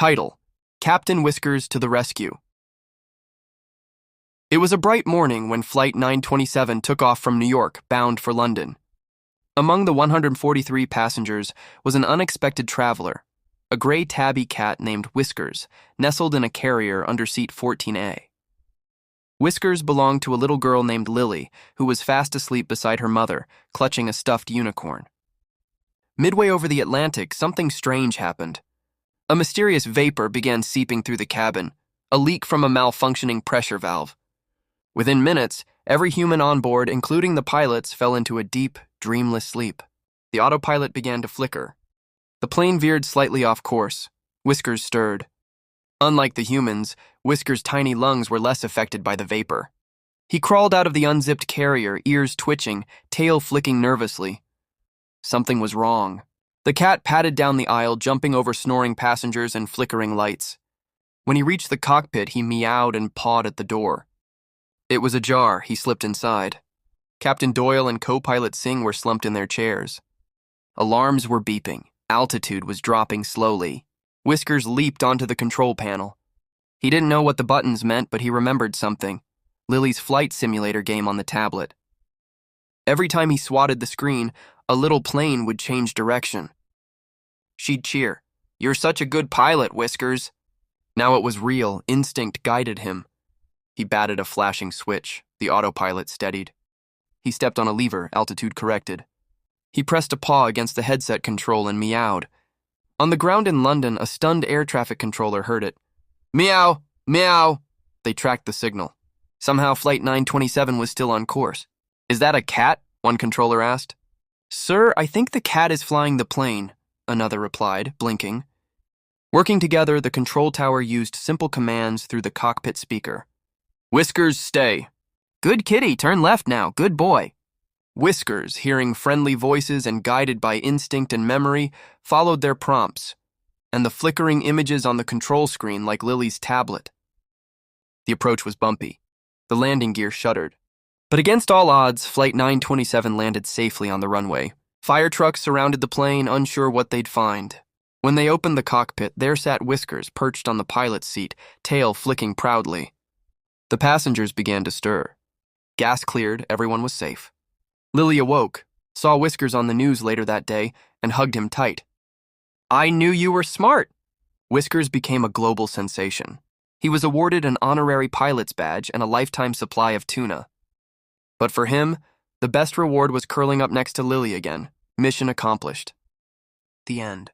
Title: Captain Whiskers to the Rescue. It was a bright morning when Flight 927 took off from New York, bound for London. Among the 143 passengers was an unexpected traveler, a gray tabby cat named Whiskers, nestled in a carrier under seat 14A. Whiskers belonged to a little girl named Lily, who was fast asleep beside her mother, clutching a stuffed unicorn. Midway over the Atlantic, something strange happened. A mysterious vapor began seeping through the cabin, a leak from a malfunctioning pressure valve. Within minutes, every human on board, including the pilots, fell into a deep, dreamless sleep. The autopilot began to flicker. The plane veered slightly off course. Whiskers stirred. Unlike the humans, Whiskers' tiny lungs were less affected by the vapor. He crawled out of the unzipped carrier, ears twitching, tail flicking nervously. Something was wrong. The cat padded down the aisle, jumping over snoring passengers and flickering lights. When he reached the cockpit, he meowed and pawed at the door. It was ajar. He slipped inside. Captain Doyle and co-pilot Singh were slumped in their chairs. Alarms were beeping. Altitude was dropping slowly. Whiskers leaped onto the control panel. He didn't know what the buttons meant, but he remembered something: Lily's flight simulator game on the tablet. Every time he swatted the screen, a little plane would change direction. She'd cheer, "You're such a good pilot, Whiskers." Now it was real. Instinct guided him. He batted a flashing switch. The autopilot steadied. He stepped on a lever, altitude corrected. He pressed a paw against the headset control and meowed. On the ground in London, a stunned air traffic controller heard it. "Meow! Meow!" They tracked the signal. Somehow Flight 927 was still on course. "Is that a cat?" one controller asked. "Sir, I think the cat is flying the plane," another replied, blinking. Working together, the control tower used simple commands through the cockpit speaker. "Whiskers, stay." "Good kitty, turn left now, good boy." Whiskers, hearing friendly voices and guided by instinct and memory, followed their prompts, and the flickering images on the control screen like Lily's tablet. The approach was bumpy. The landing gear shuddered. But against all odds, Flight 927 landed safely on the runway. Fire trucks surrounded the plane, unsure what they'd find. When they opened the cockpit, there sat Whiskers, perched on the pilot's seat, tail flicking proudly. The passengers began to stir. Gas cleared, everyone was safe. Lily awoke, saw Whiskers on the news later that day, and hugged him tight. "I knew you were smart." Whiskers became a global sensation. He was awarded an honorary pilot's badge and a lifetime supply of tuna. But for him, the best reward was curling up next to Lily again. Mission accomplished. The end.